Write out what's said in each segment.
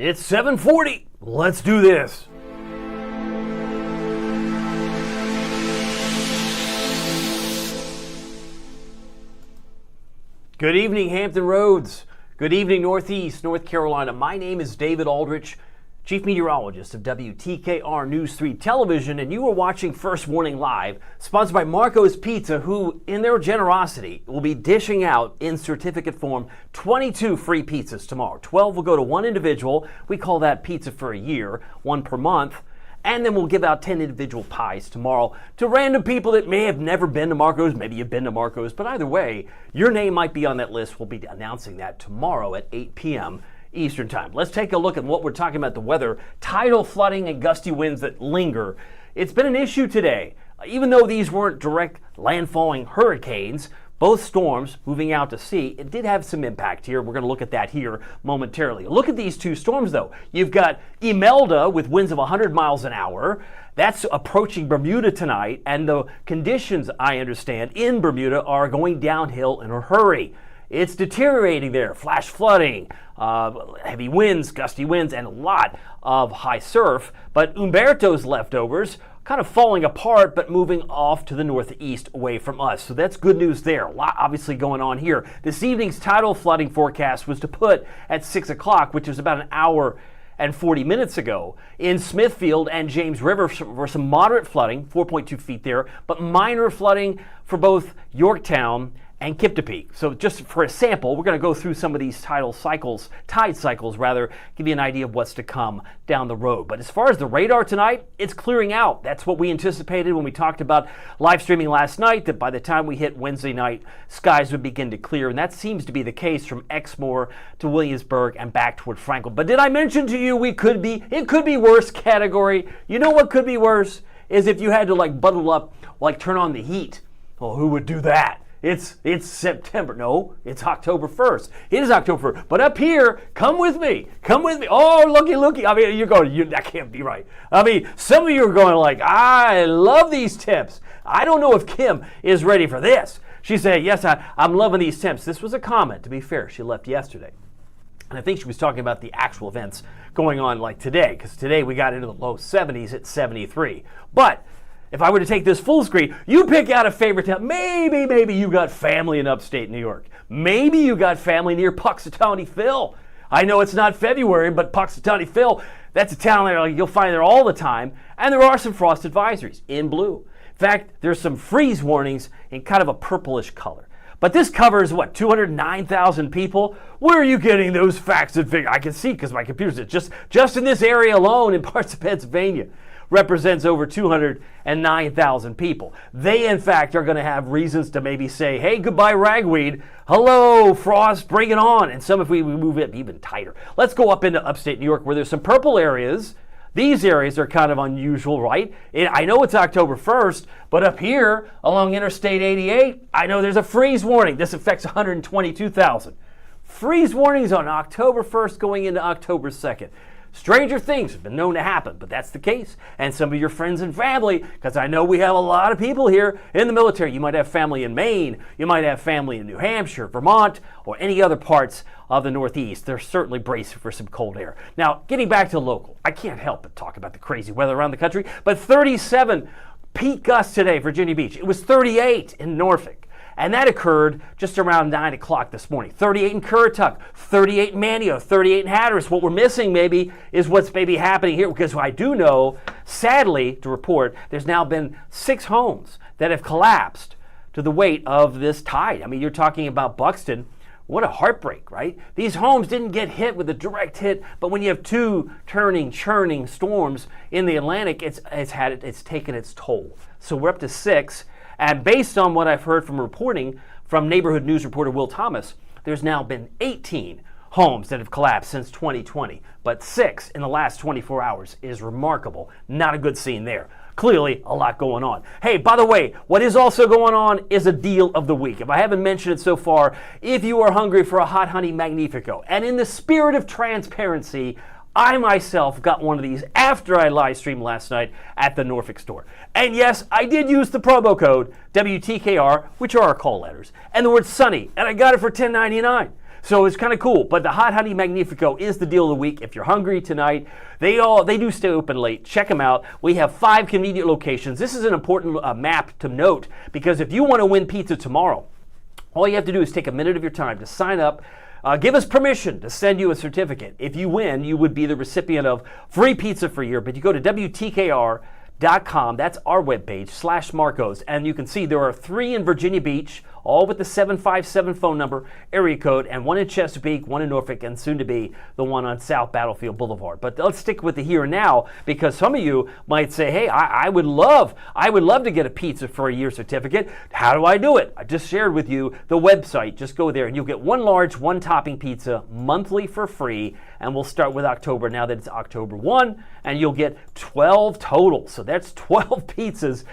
It's 7:40. Let's do this. Good evening, Hampton Roads. Good evening, Northeast North Carolina. My name is David Aldrich, Chief Meteorologist of WTKR News 3 Television, and you are watching First Warning Live, sponsored by Marco's Pizza, who, in their generosity, will be dishing out in certificate form 22 free pizzas tomorrow. 12 will go to one individual. We call that pizza for a year, one per month. And then we'll give out 10 individual pies tomorrow to random people that may have never been to Marco's. Maybe you've been to Marco's, but either way, your name might be on that list. We'll be announcing that tomorrow at 8 p.m. Eastern Time. Let's take a look at what we're talking about, the weather. Tidal flooding and gusty winds that linger. It's been an issue today. Even though these weren't direct landfalling hurricanes, both storms moving out to sea, it did have some impact here. We're going to look at that here momentarily. Look at these two storms, though. You've got Imelda with winds of 100 miles an hour. That's approaching Bermuda tonight, and the conditions, I understand, in Bermuda are going downhill in a hurry. It's deteriorating there. Flash flooding, heavy winds, gusty winds, and a lot of high surf. But Umberto's leftovers kind of falling apart, but moving off to the northeast away from us. So that's good news there. A lot obviously going on here. This evening's tidal flooding forecast was to put at 6 o'clock, which was about an hour and 40 minutes ago. In Smithfield and James River for some moderate flooding, 4.2 feet there, but minor flooding for both Yorktown and Kiptopee. So just for a sample, we're going to go through some of these tide cycles, give you an idea of what's to come down the road. But as far as the radar tonight, it's clearing out. That's what we anticipated when we talked about live streaming last night, that by the time we hit Wednesday night, skies would begin to clear. And that seems to be the case from Exmoor to Williamsburg and back toward Franklin. But did I mention to you it could be worse category? You know what could be worse? Is if you had to bundle up, turn on the heat. Well, who would do that? It's September. No, it's October 1st. It is October 1st. But up here, come with me. Oh, looky. I mean, you're going, that can't be right. I mean, some of you are going I love these temps. I don't know if Kim is ready for this. She said, yes, I'm loving these temps. This was a comment, to be fair. She left yesterday. And I think she was talking about the actual events going on today, because today we got into the low 70s at 73. But if I were to take this full screen, you pick out a favorite town. Maybe you got family in upstate New York. Maybe you got family near Puxatawney Phil. I know it's not February, but Puxatawney Phil, that's a town there you'll find there all the time. And there are some frost advisories in blue. In fact, there's some freeze warnings in kind of a purplish color. But this covers, 209,000 people? Where are you getting those facts and figures? I can see because my computer's just in this area alone in parts of Pennsylvania represents over 209,000 people. They, in fact, are going to have reasons to maybe say, hey, goodbye, ragweed. Hello, frost, bring it on. And some, if we move it even tighter. Let's go up into upstate New York where there's some purple areas. These areas are kind of unusual, right? I know it's October 1st, but up here along Interstate 88, I know there's a freeze warning. This affects 122,000. Freeze warnings on October 1st going into October 2nd. Stranger things have been known to happen, but that's the case. And some of your friends and family, because I know we have a lot of people here in the military. You might have family in Maine, you might have family in New Hampshire, Vermont, or any other parts of the Northeast. They're certainly bracing for some cold air. Now, getting back to local, I can't help but talk about the crazy weather around the country, but 37 peak gusts today, Virginia Beach. It was 38 in Norfolk. And that occurred just around 9 o'clock this morning. 38 in Currituck, 38 in Manteo, 38 in Hatteras. What we're missing maybe is what's maybe happening here, because I do know, sadly to report, there's now been 6 homes that have collapsed to the weight of this tide. I mean, you're talking about Buxton. What a heartbreak, right? These homes didn't get hit with a direct hit, but when you have 2 churning storms in the Atlantic, it's taken its toll. So we're up to 6. And based on what I've heard from reporting from neighborhood news reporter Will Thomas, there's now been 18 homes that have collapsed since 2020. But 6 in the last 24 hours is remarkable. Not a good scene there. Clearly, a lot going on. Hey, by the way, what is also going on is a deal of the week. If I haven't mentioned it so far, if you are hungry for a Hot Honey Magnifico, and in the spirit of transparency, I myself got one of these after I live streamed last night at the Norfolk store. And yes, I did use the promo code WTKR, which are our call letters, and the word sunny, and I got it for $10.99. So it's kind of cool. But the Hot Honey Magnifico is the deal of the week. If you're hungry tonight, they do stay open late. Check them out. We have 5 convenient locations. This is an important map to note, because if you want to win pizza tomorrow, all you have to do is take a minute of your time to sign up. Give us permission to send you a certificate. If you win, you would be the recipient of free pizza for a year. But you go to WTKR.com, that's our webpage, /Marcos, and you can see there are 3 in Virginia Beach, all with the 757 phone number, area code, and 1 in Chesapeake, 1 in Norfolk, and soon to be the one on South Battlefield Boulevard. But let's stick with the here and now, because some of you might say, hey, I would love to get a pizza for a year certificate. How do I do it? I just shared with you the website. Just go there and you'll get 1 large, 1 topping pizza monthly for free. And we'll start with October now that it's October 1, and you'll get 12 total. So that's 12 pizzas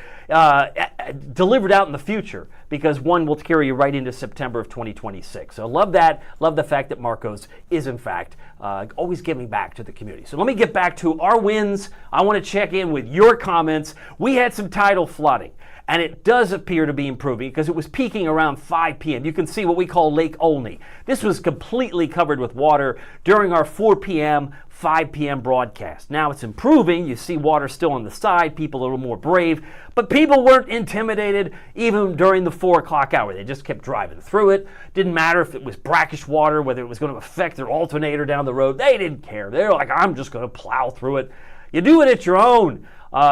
delivered out in the future, because 1 will carry you right into September of 2026. So love that. Love the fact that Marcos is, in fact, always giving back to the community. So let me get back to our wins. I want to check in with your comments. We had some tidal flooding, and it does appear to be improving, because it was peaking around 5 p.m. You can see what we call Lake Olney. This was completely covered with water during our 4 p.m., 5 p.m. broadcast. Now it's improving. You see water still on the side, people a little more brave, but people weren't intimidated even during the 4 o'clock hour. They just kept driving through it. Didn't matter if it was brackish water, whether it was going to affect their alternator down the road. They didn't care. They're like, I'm just going to plow through it. You do it at your own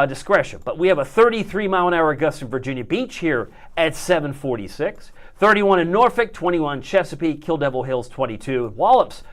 discretion. But we have a 33-mile-an-hour gust in Virginia Beach here at 7:46, 31 in Norfolk, 21 Chesapeake, Kill Devil Hills 22, Wallops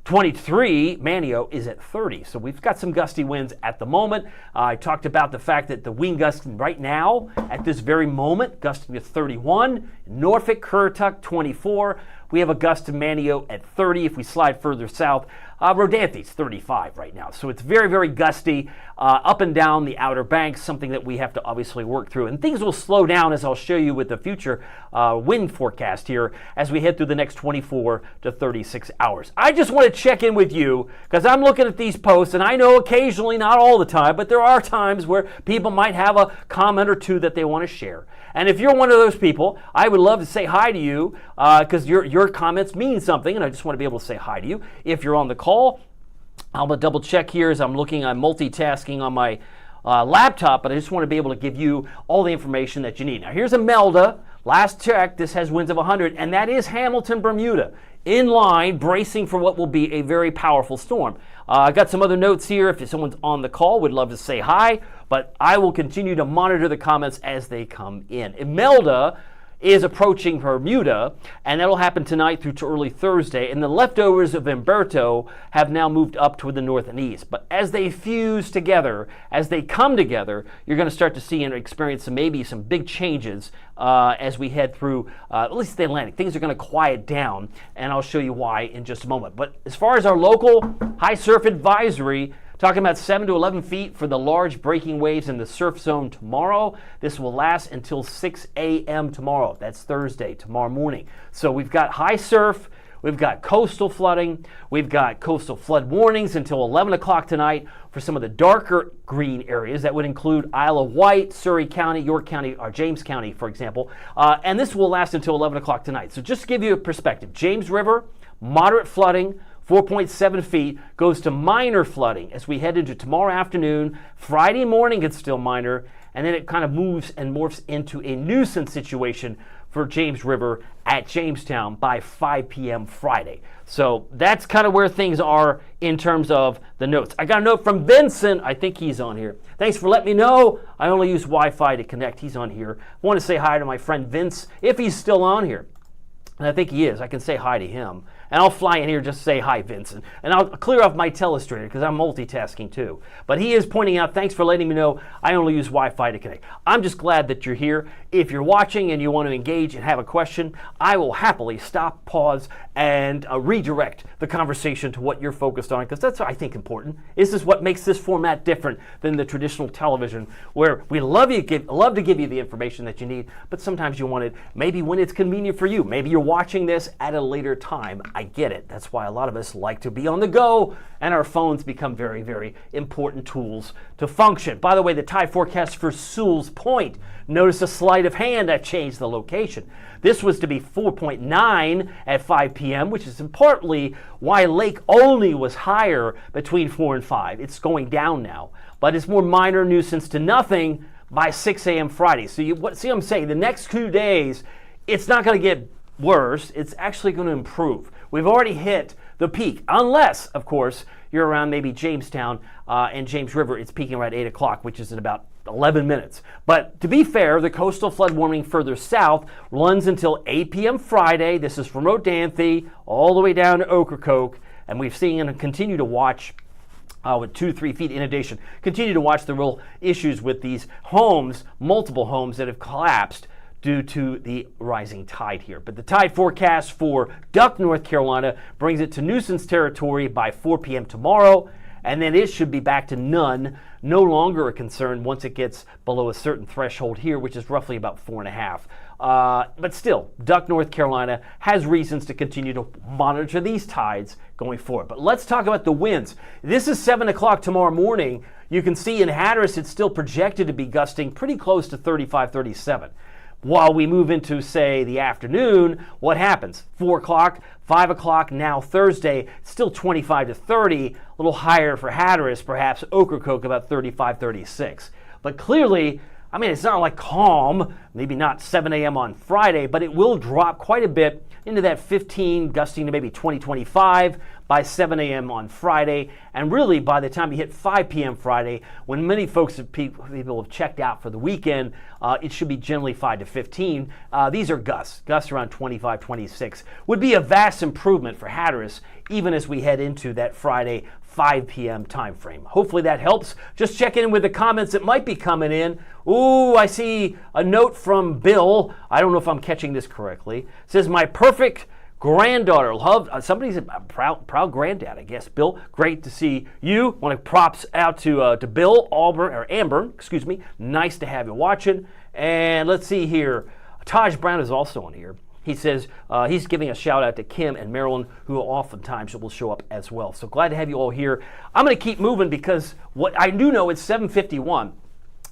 23, Manio is at 30. So we've got some gusty winds at the moment. I talked about the fact that the wind gust right now, at this very moment, gusting to 31. Norfolk, Currituck 24. We have a gust in Manio at 30. If we slide further south, Rodanthe 35 right now. So it's very, very gusty up and down the Outer Banks, something that we have to obviously work through. And things will slow down, as I'll show you with the future wind forecast here as we head through the next 24 to 36 hours. I just want to check in with you, because I'm looking at these posts, and I know occasionally, not all the time, but there are times where people might have a comment or two that they want to share. And if you're one of those people, I would love to say hi to you, because your comments mean something, and I just want to be able to say hi to you. If you're on the call, I'm going to double check here as I'm multitasking on my laptop, but I just want to be able to give you all the information that you need. Now here's Imelda. Last check, this has winds of 100, and that is Hamilton, Bermuda, in line, bracing for what will be a very powerful storm. I got some other notes here. If someone's on the call, would love to say hi, but I will continue to monitor the comments as they come in. Imelda is approaching Bermuda, and that'll happen tonight through to early Thursday, and the leftovers of Umberto have now moved up toward the north and east. But as they fuse together, as they come together, you're going to start to see and experience maybe some big changes as we head through at least the Atlantic. Things are going to quiet down, and I'll show you why in just a moment. But as far as our local high surf advisory, talking about 7 to 11 feet for the large breaking waves in the surf zone tomorrow. This will last until 6 a.m. tomorrow. That's Thursday, tomorrow morning. So we've got high surf, we've got coastal flooding, we've got coastal flood warnings until 11 o'clock tonight for some of the darker green areas. That would include Isle of Wight, Surrey County, York County, or James County, for example. And this will last until 11 o'clock tonight. So just to give you a perspective, James River, moderate flooding, 4.7 feet, goes to minor flooding as we head into tomorrow afternoon. Friday morning it's still minor, and then it kind of moves and morphs into a nuisance situation for James River at Jamestown by 5 p.m. Friday. So that's kind of where things are in terms of the notes. I got a note from Vincent. I think he's on here. Thanks for letting me know. I only use Wi-Fi to connect. He's on here. I want to say hi to my friend Vince, if he's still on here. And I think he is. I can say hi to him. And I'll fly in here just to say hi, Vincent. And I'll clear off my telestrator because I'm multitasking too. But he is pointing out, thanks for letting me know I only use Wi-Fi to connect. I'm just glad that you're here. If you're watching and you want to engage and have a question, I will happily stop, pause, and redirect the conversation to what you're focused on, because that's, I think, important. This is what makes this format different than the traditional television, where we love to give you the information that you need, but sometimes you want it maybe when it's convenient for you. Maybe you're watching this at a later time. I get it. That's why a lot of us like to be on the go, and our phones become very, very important tools to function. By the way, the tide forecast for Sewell's Point. Notice a sleight of hand that changed the location. This was to be 4.9 at 5 p.m., which is partly why Lake Olney was higher between 4 and 5. It's going down now, but it's more minor nuisance to nothing by 6 a.m. Friday. So see what I'm saying? The next 2 days, it's not going to get worse. It's actually going to improve. We've already hit the peak, unless, of course, you're around maybe Jamestown and James River. It's peaking right at 8 o'clock, which is in about 11 minutes. But to be fair, the coastal flood warning further south runs until 8 p.m. Friday. This is from Rodanthe all the way down to Ocracoke, and we've seen and continue to watch with 2 to 3 feet inundation. Continue to watch the real issues with these homes, multiple homes that have collapsed due to the rising tide here. But the tide forecast for Duck, North Carolina brings it to nuisance territory by 4 p.m. tomorrow, and then it should be back to none, no longer a concern once it gets below a certain threshold here, which is roughly about 4.5. But still, Duck, North Carolina has reasons to continue to monitor these tides going forward. But let's talk about the winds. This is 7 o'clock tomorrow morning. You can see in Hatteras it's still projected to be gusting pretty close to 35, 37. While we move into, say, the afternoon, what happens? 4 o'clock, 5 o'clock, now Thursday, still 25 to 30, a little higher for Hatteras, perhaps Ocracoke about 35, 36. But clearly, I mean, it's not like calm, maybe not 7 a.m. on Friday, but it will drop quite a bit into that 15, gusting to maybe 20, 25 by 7 a.m. on Friday. And really, by the time you hit 5 p.m. Friday, when many people have checked out for the weekend, it should be generally 5 to 15. These are gusts. Gusts around 25, 26 would be a vast improvement for Hatteras, even as we head into that Friday 5 p.m. time frame. Hopefully that helps. Just check in with the comments that might be coming in. Ooh, I see a note from Bill. I don't know if I'm catching this correctly. It says, my perfect granddaughter loved, somebody's a proud granddad, I guess. Bill, great to see you. Want to props out to Bill, Amber, excuse me. Nice to have you watching. And let's see here. Taj Brown is also on here. He says he's giving a shout out to Kim and Marilyn, who oftentimes will show up as well. So glad to have you all here. I'm going to keep moving because what I do know it's 7:51.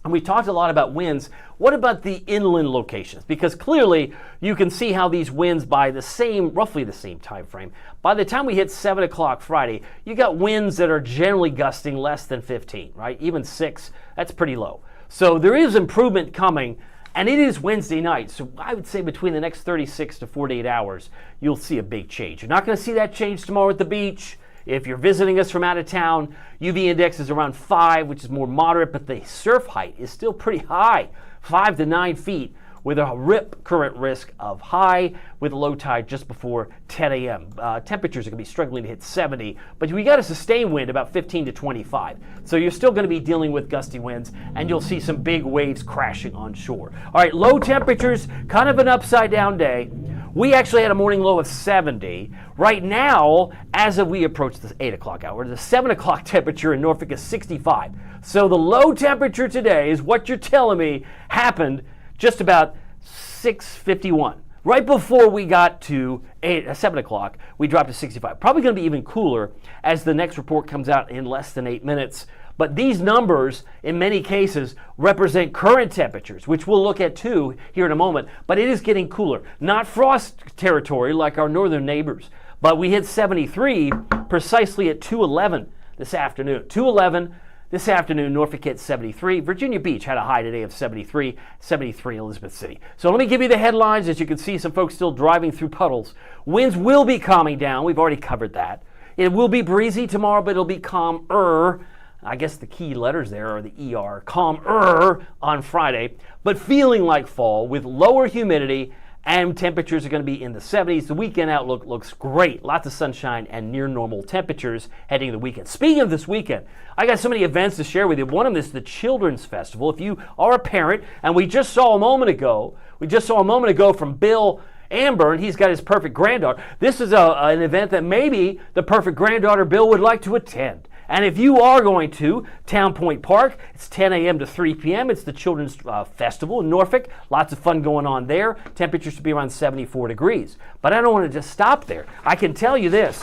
And we talked a lot about winds. What about the inland locations? Because clearly you can see how these winds by roughly the same time frame. By the time we hit 7 o'clock Friday, you got winds that are generally gusting less than 15, right? Even 6, that's pretty low. So there is improvement coming. And it is Wednesday night, so I would say between the next 36 to 48 hours, you'll see a big change. You're not going to see that change tomorrow at the beach. If you're visiting us from out of town, UV index is around 5, which is more moderate, but the surf height is still pretty high, 5 to 9 feet, with a rip current risk of high with low tide just before 10 a.m. Temperatures are going to be struggling to hit 70, but we got a sustained wind about 15 to 25. So you're still going to be dealing with gusty winds, and you'll see some big waves crashing on shore. All right, low temperatures, kind of an upside down day. We actually had a morning low of 70. Right now, as we approach the 8 o'clock hour, the 7 o'clock temperature in Norfolk is 65. So the low temperature today is what you're telling me happened just about 6:51. Right before we got to 7 o'clock, we dropped to 65. Probably going to be even cooler as the next report comes out in less than 8 minutes. But these numbers, in many cases, represent current temperatures, which we'll look at too here in a moment. But it is getting cooler. Not frost territory like our northern neighbors. But we hit 73 precisely at 2:11 this afternoon. 2:11 this afternoon, Norfolk hit 73. Virginia Beach had a high today of 73, 73 Elizabeth City. So let me give you the headlines. As you can see, some folks still driving through puddles. Winds will be calming down. We've already covered that. It will be breezy tomorrow, but it'll be calmer. I guess the key letters there are the ER. Calmer on Friday, but feeling like fall with lower humidity and temperatures are going to be in the 70s. The weekend outlook looks great. Lots of sunshine and near normal temperatures heading into the weekend. Speaking of this weekend, I got so many events to share with you. One of them is the Children's Festival. If you are a parent, and we just saw a moment ago from Bill Amber, and he's got his perfect granddaughter. This is an event that maybe the perfect granddaughter Bill would like to attend. And if you are going to Town Point Park, it's 10 a.m. to 3 p.m. It's the Children's Festival in Norfolk. Lots of fun going on there. Temperatures to be around 74 degrees. But I don't want to just stop there. I can tell you this.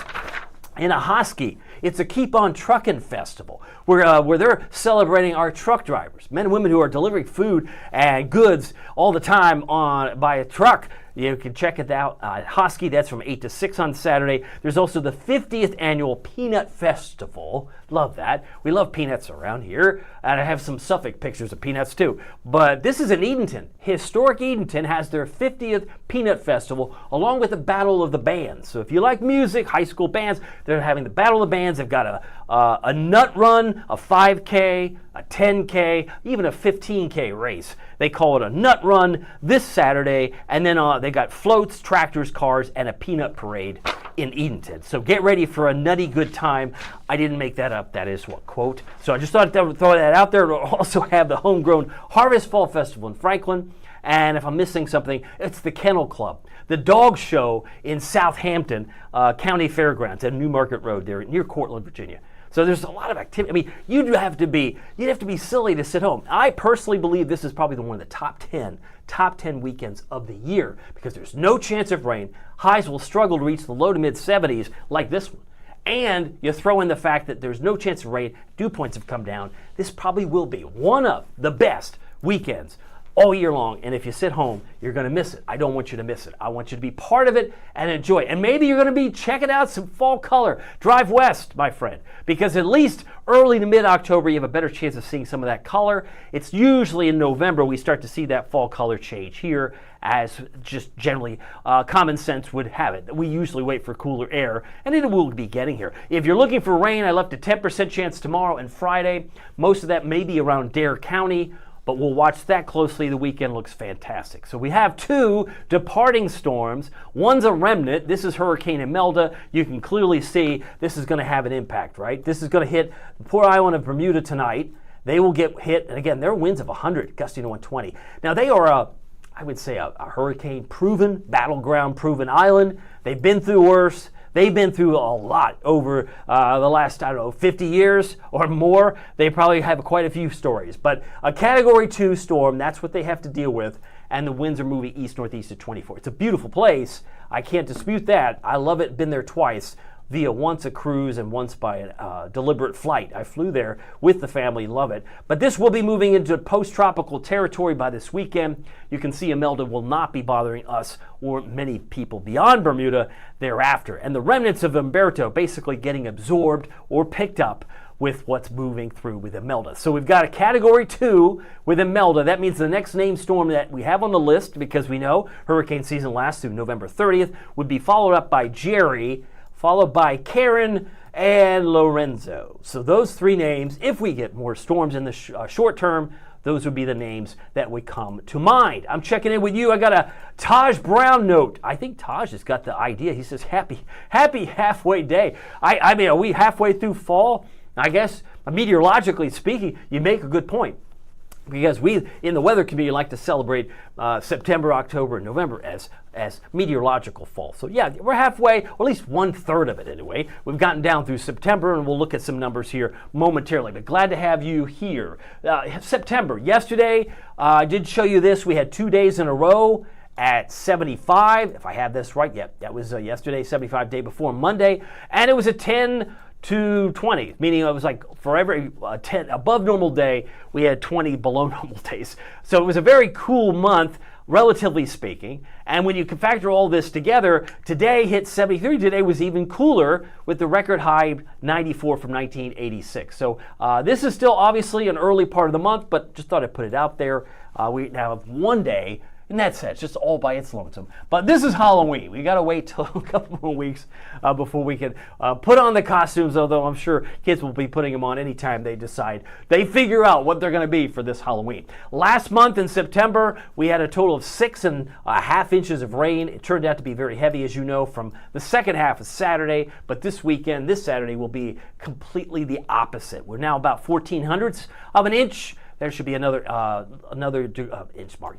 In Ahoskie, it's a Keep On Truckin' Festival where they're celebrating our truck drivers, men and women who are delivering food and goods all the time by a truck. You can check it out at Hoskie. That's from 8 to 6 on Saturday. There's also the 50th Annual Peanut Festival. Love that. We love peanuts around here. And I have some Suffolk pictures of peanuts too. But this is in Edenton. Historic Edenton has their 50th Peanut Festival along with the Battle of the Bands. So if you like music, high school bands, they're having the Battle of the Bands. They've got a nut run, a 5K, a 10K, even a 15K race. They call it a nut run this Saturday, and then they got floats, tractors, cars, and a peanut parade in Edenton. So get ready for a nutty good time. I didn't make that up. That is what quote. So I just thought I would throw that out there. We'll also have the Homegrown Harvest Fall Festival in Franklin. And if I'm missing something, it's the Kennel Club, the dog show in Southampton County Fairgrounds at Newmarket Road there near Cortland, Virginia. So there's a lot of activity. I mean, you'd have to be silly to sit home. I personally believe this is probably one of the top 10 weekends of the year because there's no chance of rain. Highs will struggle to reach the low to mid 70s like this one. And you throw in the fact that there's no chance of rain, dew points have come down. This probably will be one of the best weekends all year long, and if you sit home, you're going to miss it. I don't want you to miss it. I want you to be part of it and enjoy it. And maybe you're going to be checking out some fall color. Drive west, my friend, because at least early to mid-October, you have a better chance of seeing some of that color. It's usually in November we start to see that fall color change here, as just generally common sense would have it. We usually wait for cooler air, and it will be getting here. If you're looking for rain, I left a 10% chance tomorrow and Friday. Most of that may be around Dare County, but we'll watch that closely. The weekend looks fantastic. So we have two departing storms. One's a remnant. This is Hurricane Imelda. You can clearly see this is going to have an impact, right? This is going to hit the poor island of Bermuda tonight. They will get hit, and again, their winds of 100, gusting to 120. Now, they are I would say a hurricane-proven, battleground-proven island. They've been through worse. They've been through a lot over the last, 50 years or more. They probably have quite a few stories. But a Category 2 storm, that's what they have to deal with. And the winds are moving east-northeast at 24. It's a beautiful place. I can't dispute that. I love it. Been there twice via once a cruise and once by a deliberate flight. I flew there with the family. Love it. But this will be moving into post-tropical territory by this weekend. You can see Imelda will not be bothering us or many people beyond Bermuda thereafter. And the remnants of Umberto basically getting absorbed or picked up with what's moving through with Imelda. So we've got a Category 2 with Imelda. That means the next named storm that we have on the list, because we know hurricane season lasts through November 30th, would be followed up by Jerry, followed by Karen and Lorenzo. So those three names, if we get more storms in the short term, those would be the names that would come to mind. I'm checking in with you. I got a Taj Brown note. I think Taj has got the idea. He says, happy halfway day. I mean, are we halfway through fall? I guess, meteorologically speaking, you make a good point. Because we, in the weather community, like to celebrate September, October, and November as meteorological fall. So yeah, we're halfway, or at least 1/3 of it anyway. We've gotten down through September, and we'll look at some numbers here momentarily. But glad to have you here. September, yesterday, I did show you this. We had 2 days in a row at 75. If I have this right, yep, that was yesterday, 75, day before Monday. And it was a 10 to 20, meaning it was like for every 10 above normal day, we had 20 below normal days. So it was a very cool month, relatively speaking. And when you can factor all this together, today hit 73. Today was even cooler with the record high 94 from 1986. So this is still obviously an early part of the month, but just thought I'd put it out there. We now have 1 day. And that's it. It's just all by its lonesome. But this is Halloween. We got to wait till a couple more weeks before we can put on the costumes, although I'm sure kids will be putting them on anytime they decide. They figure out what they're going to be for this Halloween. Last month in September, we had a total of 6.5 inches of rain. It turned out to be very heavy, as you know, from the second half of Saturday. But this weekend, this Saturday, will be completely the opposite. We're now about 0.14 of an inch. There should be another inch mark.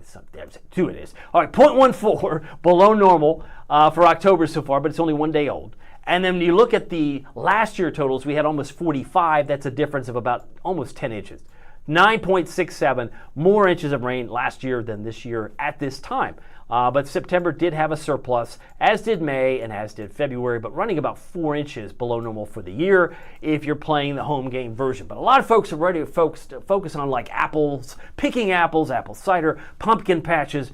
Two it is. All right, 0.14 below normal for October so far, but it's only 1 day old. And then when you look at the last year totals, we had almost 45. That's a difference of about almost 10 inches. 9.67 more inches of rain last year than this year at this time. But September did have a surplus, as did May and as did February, but running about 4 inches below normal for the year if you're playing the home game version. But a lot of folks are ready to focus on like apples, picking apples, apple cider, pumpkin patches,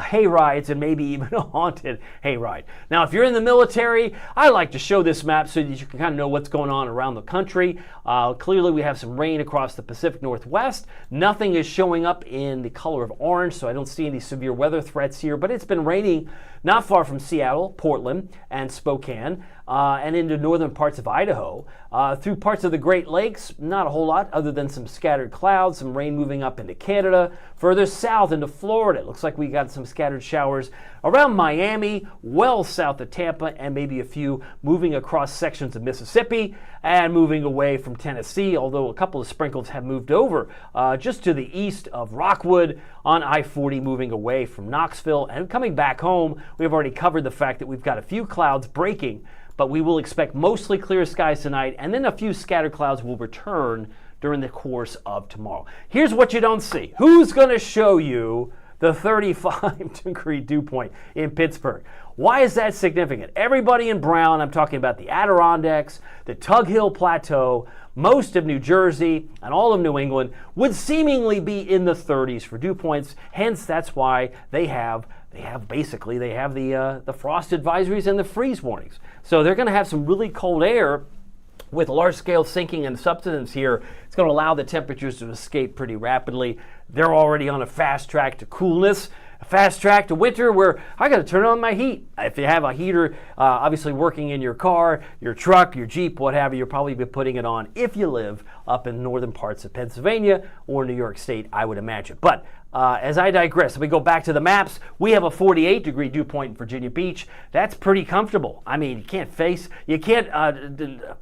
hay rides, and maybe even a haunted hay ride. Now, if you're in the military, I like to show this map so that you can kind of know what's going on around the country. Clearly, we have some rain across the Pacific Northwest. Nothing is showing up in the color of orange, so I don't see any severe weather threats here, but it's been raining not far from Seattle, Portland, and Spokane, and into northern parts of Idaho. Through parts of the Great Lakes, not a whole lot other than some scattered clouds, some rain moving up into Canada. Further south into Florida, it looks like we got some scattered showers around Miami, well south of Tampa, and maybe a few moving across sections of Mississippi and moving away from Tennessee, although a couple of sprinkles have moved over just to the east of Rockwood on I-40, moving away from Knoxville. And coming back home, we've already covered the fact that we've got a few clouds breaking, but we will expect mostly clear skies tonight, and then a few scattered clouds will return during the course of tomorrow. Here's what you don't see. Who's going to show you the 35-degree dew point in Pittsburgh? Why is that significant? Everybody in brown, I'm talking about the Adirondacks, the Tug Hill Plateau, most of New Jersey, and all of New England would seemingly be in the 30s for dew points. Hence, that's why they have the frost advisories and the freeze warnings. So they're going to have some really cold air with large-scale sinking and subsidence here. It's going to allow the temperatures to escape pretty rapidly. They're already on a fast track to coolness, a fast track to winter where I got to turn on my heat. If you have a heater, obviously working in your car, your truck, your Jeep, what have you, you'll probably be putting it on if you live up in northern parts of Pennsylvania or New York State, I would imagine. But as I digress, if we go back to the maps, we have a 48-degree dew point in Virginia Beach. That's pretty comfortable. I mean, you can't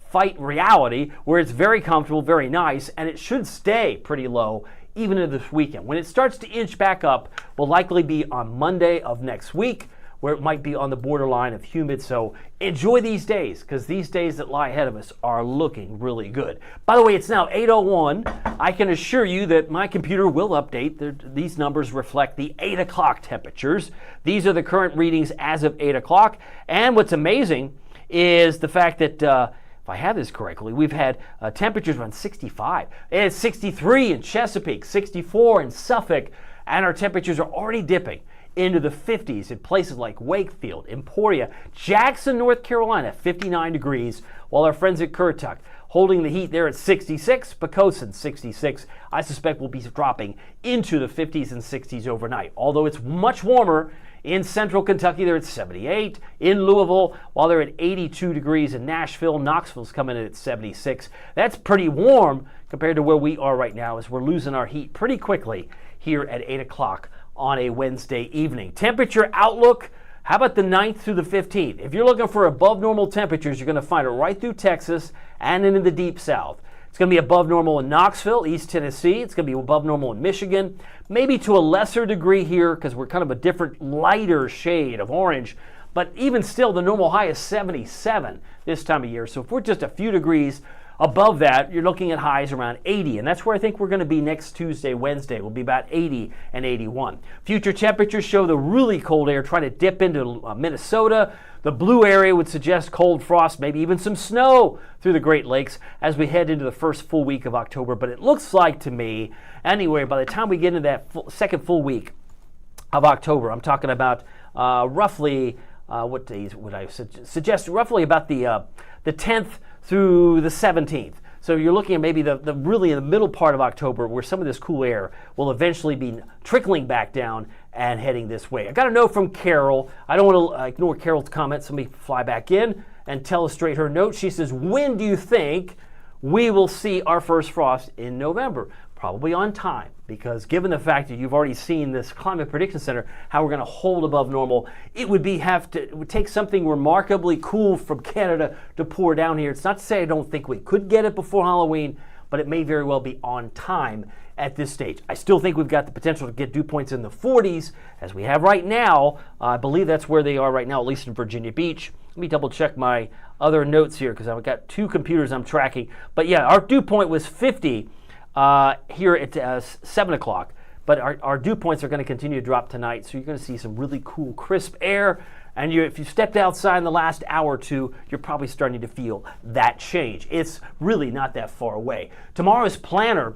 fight reality where it's very comfortable, very nice, and it should stay pretty low even in this weekend. When it starts to inch back up, will likely be on Monday of next week, where it might be on the borderline of humid. So enjoy these days, because these days that lie ahead of us are looking really good. By the way, it's now 8:01. I can assure you that my computer will update. These numbers reflect the 8 o'clock temperatures. These are the current readings as of 8 o'clock. And what's amazing is the fact that if I have this correctly, we've had temperatures around 65. It's 63 in Chesapeake, 64 in Suffolk, and our temperatures are already dipping into the 50s in places like Wakefield, Emporia, Jackson, North Carolina, 59 degrees, while our friends at Currituck holding the heat there at 66, Poquoson 66. I suspect we'll be dropping into the 50s and 60s overnight, although it's much warmer in central Kentucky. They're at 78. In Louisville, while they're at 82 degrees in Nashville, Knoxville's coming in at 76. That's pretty warm compared to where we are right now, as we're losing our heat pretty quickly here at 8 o'clock on a Wednesday evening. Temperature outlook, how about the 9th through the 15th? If you're looking for above normal temperatures, you're going to find it right through Texas and into the deep south. It's going to be above normal in Knoxville, East Tennessee. It's going to be above normal in Michigan, maybe to a lesser degree here because we're kind of a different, lighter shade of orange. But even still, the normal high is 77 this time of year. So if we're just a few degrees above that, you're looking at highs around 80, and that's where I think we're going to be next Tuesday, Wednesday. We'll be about 80 and 81. Future temperatures show the really cold air trying to dip into Minnesota. The blue area would suggest cold frost, maybe even some snow through the Great Lakes as we head into the first full week of October. But it looks like to me, anyway, by the time we get into that second full week of October, I'm talking about roughly, what days would I suggest? Roughly about the 10th through the 17th. So you're looking at maybe the really in the middle part of October where some of this cool air will eventually be trickling back down and heading this way. I got a note from Carol. I don't want to ignore Carol's comment. Somebody fly back in and illustrate her note. She says, when do you think we will see our first frost in November? Probably on time, because given the fact that you've already seen this Climate Prediction Center, how we're going to hold above normal, it would take something remarkably cool from Canada to pour down here. It's not to say I don't think we could get it before Halloween, but it may very well be on time at this stage. I still think we've got the potential to get dew points in the 40s, as we have right now. I believe that's where they are right now, at least in Virginia Beach. Let me double check my other notes here, because I've got two computers I'm tracking. But yeah, our dew point was 50 here at 7 o'clock. But our dew points are going to continue to drop tonight, so you're going to see some really cool, crisp air. And if you stepped outside in the last hour or two, you're probably starting to feel that change. It's really not that far away. Tomorrow's planner,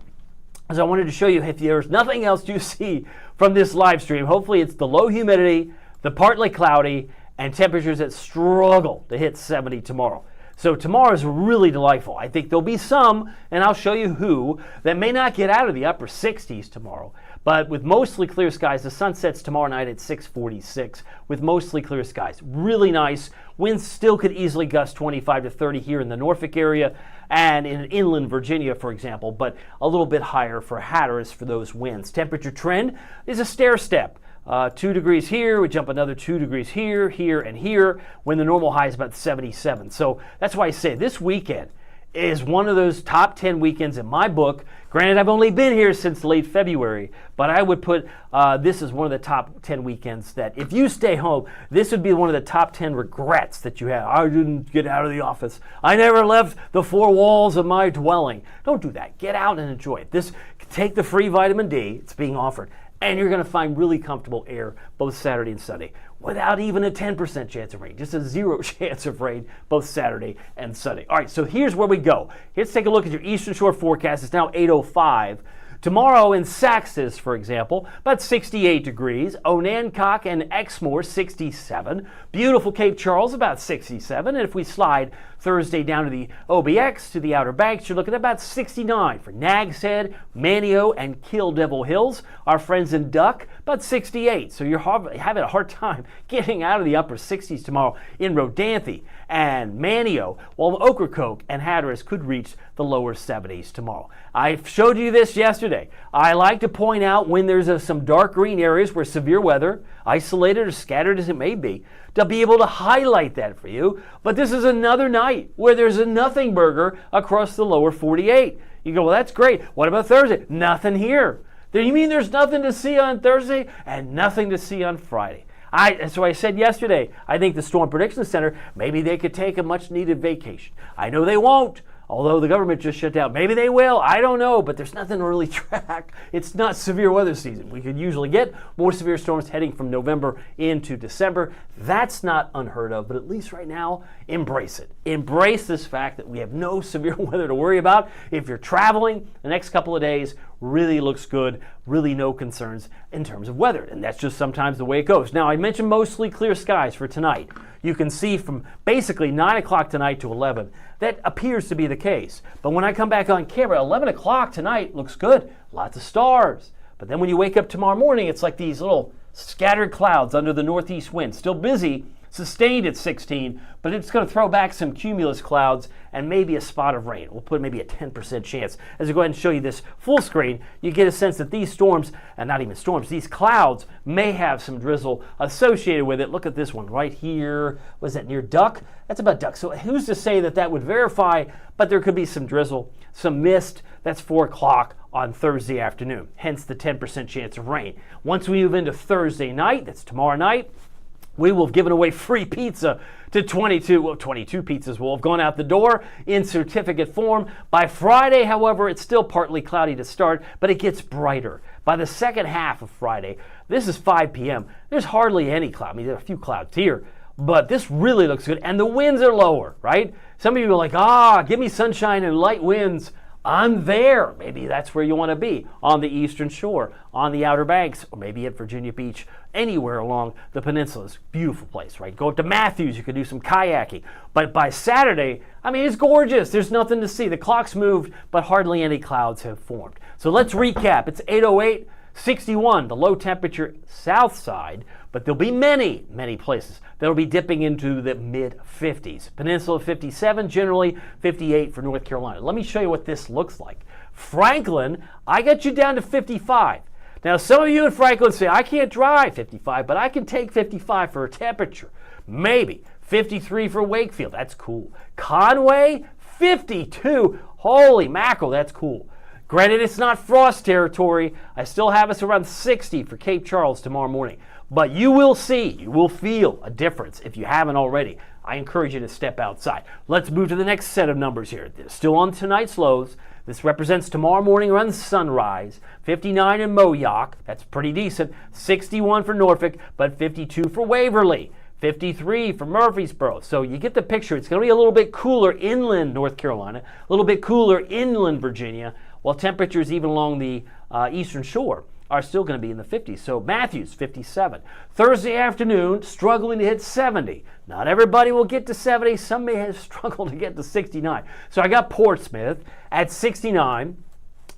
as I wanted to show you, if there's nothing else you see from this live stream, hopefully it's the low humidity, the partly cloudy, and temperatures that struggle to hit 70 tomorrow. So tomorrow is really delightful. I think there'll be some, and I'll show you who, that may not get out of the upper 60s tomorrow. But with mostly clear skies, the sun sets tomorrow night at 6:46 with mostly clear skies. Really nice. Winds still could easily gust 25 to 30 here in the Norfolk area and in inland Virginia, for example, but a little bit higher for Hatteras for those winds. Temperature trend is a stair step. 2 degrees here, we jump another 2 degrees here, here, and here, when the normal high is about 77. So that's why I say this weekend is one of those top 10 weekends in my book. Granted, I've only been here since late February, but I would put this as one of the top 10 weekends that if you stay home, this would be one of the top 10 regrets that you have. I didn't get out of the office. I never left the four walls of my dwelling. Don't do that. Get out and enjoy it. Take the free vitamin D. It's being offered. And you're going to find really comfortable air both Saturday and Sunday without even a 10% chance of rain, just a 0 chance of rain both Saturday and Sunday. All right, so here's where we go. Let's take a look at your Eastern Shore forecast. It's now 8:05. Tomorrow in Saxes, for example, about 68 degrees. Onancock and Exmoor, 67. Beautiful Cape Charles, about 67. And if we slide Thursday down to the OBX, to the Outer Banks, you're looking at about 69 for Nags Head, Manio, and Kill Devil Hills. Our friends in Duck, about 68. So you're having a hard time getting out of the upper 60s tomorrow in Rodanthe and Manio, while Ocracoke and Hatteras could reach the lower 70s tomorrow. I showed you this yesterday. I like to point out when there's some dark green areas where severe weather, isolated or scattered as it may be, to be able to highlight that for you. But this is another night where there's a nothing burger across the lower 48. You go, well, that's great. What about Thursday? Nothing here. You mean there's nothing to see on Thursday and nothing to see on Friday? So I said yesterday, I think the Storm Prediction Center, maybe they could take a much needed vacation. I know they won't, although the government just shut down. Maybe they will, I don't know, but there's nothing to really track. It's not severe weather season. We could usually get more severe storms heading from November into December. That's not unheard of, but at least right now, embrace it. Embrace this fact that we have no severe weather to worry about. If you're traveling, the next couple of days really looks good, really no concerns in terms of weather, and that's just sometimes the way it goes. Now, I mentioned mostly clear skies for tonight. You can see from basically 9 o'clock tonight to 11, that appears to be the case. But when I come back on camera, 11 o'clock tonight looks good, lots of stars. But then when you wake up tomorrow morning, it's like these little scattered clouds under the northeast wind. Still busy, sustained at 16, but it's going to throw back some cumulus clouds and maybe a spot of rain. We'll put maybe a 10% chance. As I go ahead and show you this full screen, you get a sense that these storms, and not even storms, these clouds may have some drizzle associated with it. Look at this one right here. Was that near Duck? That's about Duck. So who's to say that that would verify, but there could be some drizzle, some mist. That's 4 o'clock on Thursday afternoon, hence the 10% chance of rain. Once we move into Thursday night, that's tomorrow night, we will have given away free pizza to 22 pizzas will have gone out the door in certificate form. By Friday, however, it's still partly cloudy to start, but it gets brighter. By the second half of Friday, this is 5 p.m., there's hardly any cloud. I mean, there are a few clouds here, but this really looks good, and the winds are lower, right? Some of you are like, give me sunshine and light winds. I'm there. Maybe that's where you want to be, on the Eastern Shore, on the Outer Banks, or maybe at Virginia Beach, anywhere along the peninsula. It's a beautiful place, right? Go up to Matthews, you can do some kayaking. But by Saturday, I mean, it's gorgeous. There's nothing to see. The clock's moved, but hardly any clouds have formed. So let's recap. It's 8:08, 61, the low temperature south side, but there'll be many, many places that'll be dipping into the mid-50s. Peninsula 57, generally 58 for North Carolina. Let me show you what this looks like. Franklin, I got you down to 55. Now, some of you in Franklin say, I can't drive 55, but I can take 55 for a temperature. Maybe. 53 for Wakefield. That's cool. Conway, 52. Holy mackerel, that's cool. Granted, it's not frost territory. I still have us around 60 for Cape Charles tomorrow morning. But you will see, you will feel a difference if you haven't already. I encourage you to step outside. Let's move to the next set of numbers here. Still on tonight's lows. This represents tomorrow morning around sunrise. 59 in Moyock. That's pretty decent. 61 for Norfolk, but 52 for Waverly. 53 for Murfreesboro. So you get the picture. It's going to be a little bit cooler inland North Carolina, a little bit cooler inland Virginia, while temperatures even along the eastern shore are still going to be in the 50s. So Matthews, 57. Thursday afternoon, struggling to hit 70. Not everybody will get to 70. Some may have struggled to get to 69. So I got Portsmouth at 69.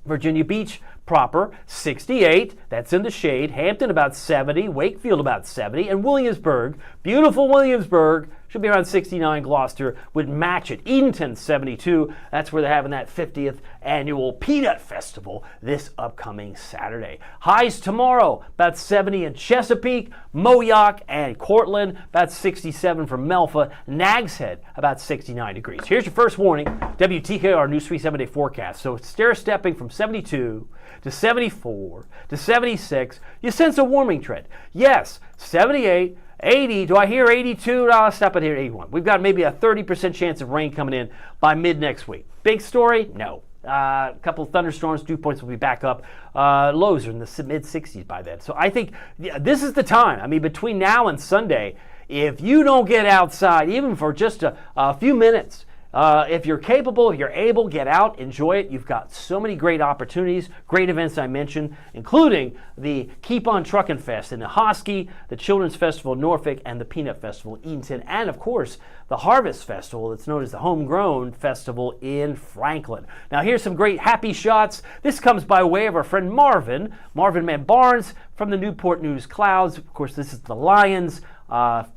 Virginia Beach proper, 68. That's in the shade. Hampton about 70. Wakefield about 70. And Williamsburg, beautiful Williamsburg, should be around 69. Gloucester would match it. Edenton, 72. That's where they're having that 50th annual Peanut Festival this upcoming Saturday. Highs tomorrow, about 70 in Chesapeake, Moyock, and Cortland, about 67 for Melfa. Nags Head, about 69 degrees. Here's your first warning, WTKR News 3 7-day forecast. So stair-stepping from 72 to 74 to 76. You sense a warming trend. Yes, 78, 80. Do I hear 82? No, I'll stop it here at 81. We've got maybe a 30% chance of rain coming in by mid next week. Big story? No. A couple of thunderstorms, dew points will be back up. Lows are in the mid-60s by then. So I think this is the time. I mean, between now and Sunday, if you don't get outside, even for just a few minutes, if you're capable, if you're able, get out, enjoy it. You've got so many great opportunities, great events I mentioned, including the Keep On Truckin' Fest in the Hosky, the Children's Festival in Norfolk, and the Peanut Festival in Edenton, and of course, the Harvest Festival that's known as the Homegrown Festival in Franklin. Now here's some great happy shots. This comes by way of our friend Marvin Man Barnes from the Newport News Clouds. Of course, this is the Lions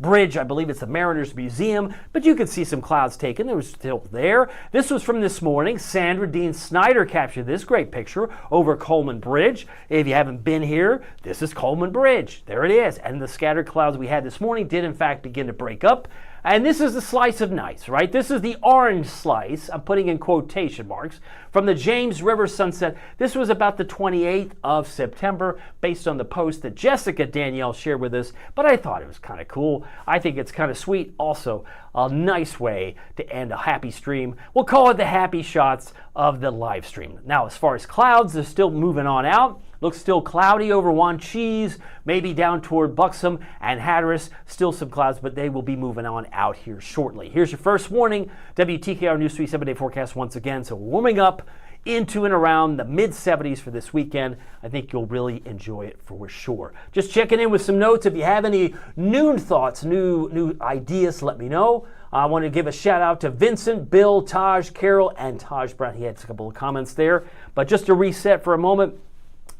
Bridge. I believe it's the Mariners Museum, but you can see some clouds taken. They were still there. This was from this morning. Sandra Dean Snyder captured this great picture over Coleman Bridge. If you haven't been here, this is Coleman Bridge. There it is. And the scattered clouds we had this morning did in fact begin to break up. And this is the slice of nice, right? This is the orange slice, I'm putting in quotation marks, from the James River sunset. This was about the 28th of September, based on the post that Jessica Danielle shared with us, but I thought it was kind of cool. I think it's kind of sweet. Also, a nice way to end a happy stream. We'll call it the happy shots of the live stream. Now, as far as clouds, they're still moving on out. Looks still cloudy over Wanchese, maybe down toward Buxom and Hatteras. Still some clouds, but they will be moving on out here shortly. Here's your first warning. WTKR News 3 7-day forecast once again. So warming up into and around the mid-70s for this weekend. I think you'll really enjoy it for sure. Just checking in with some notes. If you have any noon thoughts, new ideas, let me know. I want to give a shout out to Vincent, Bill, Taj, Carol, and Taj Brown. He had a couple of comments there. But just to reset for a moment,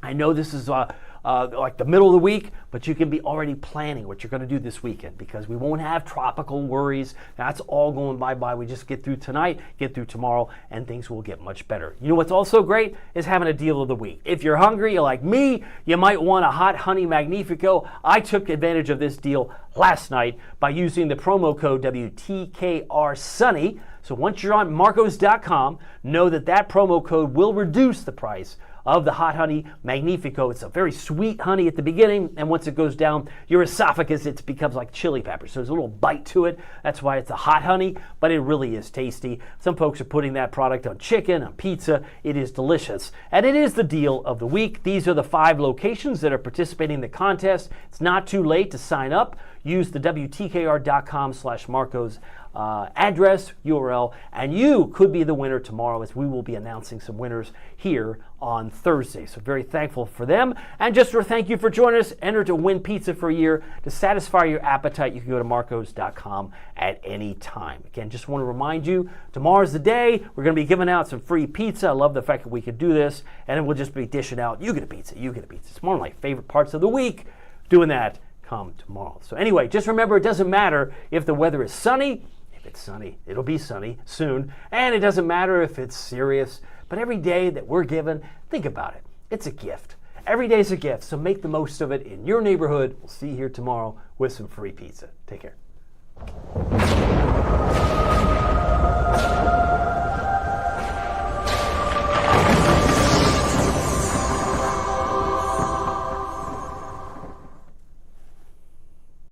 I know this is like the middle of the week, but you can be already planning what you're going to do this weekend because we won't have tropical worries. That's all going bye-bye. We just get through tonight, get through tomorrow, and things will get much better. You know what's also great is having a deal of the week. If you're hungry, you're like me, you might want a Hot Honey Magnifico. I took advantage of this deal last night by using the promo code WTKR Sunny. So once you're on Marcos.com, know that promo code will reduce the price of the Hot Honey Magnifico. It's a very sweet honey at the beginning, and once it goes down your esophagus, it becomes like chili pepper. So there's a little bite to it. That's why it's a hot honey, but it really is tasty. Some folks are putting that product on chicken, on pizza. It is delicious, and it is the deal of the week. These are the 5 locations that are participating in the contest. It's not too late to sign up. Use the WTKR.com/Marcos address, URL, and you could be the winner tomorrow, as we will be announcing some winners here on Thursday. So very thankful for them. And just to thank you for joining us. Enter to win pizza for a year. To satisfy your appetite, you can go to marcos.com at any time. Again, just want to remind you, tomorrow's the day. We're going to be giving out some free pizza. I love the fact that we could do this. And then we'll just be dishing out, you get a pizza, you get a pizza. It's one of my favorite parts of the week, doing that come tomorrow. So anyway, just remember, it doesn't matter if the weather is sunny. If it's sunny, it'll be sunny soon. And it doesn't matter if it's serious. But every day that we're given, think about it. It's a gift. Every day is a gift, so make the most of it in your neighborhood. We'll see you here tomorrow with some free pizza. Take care.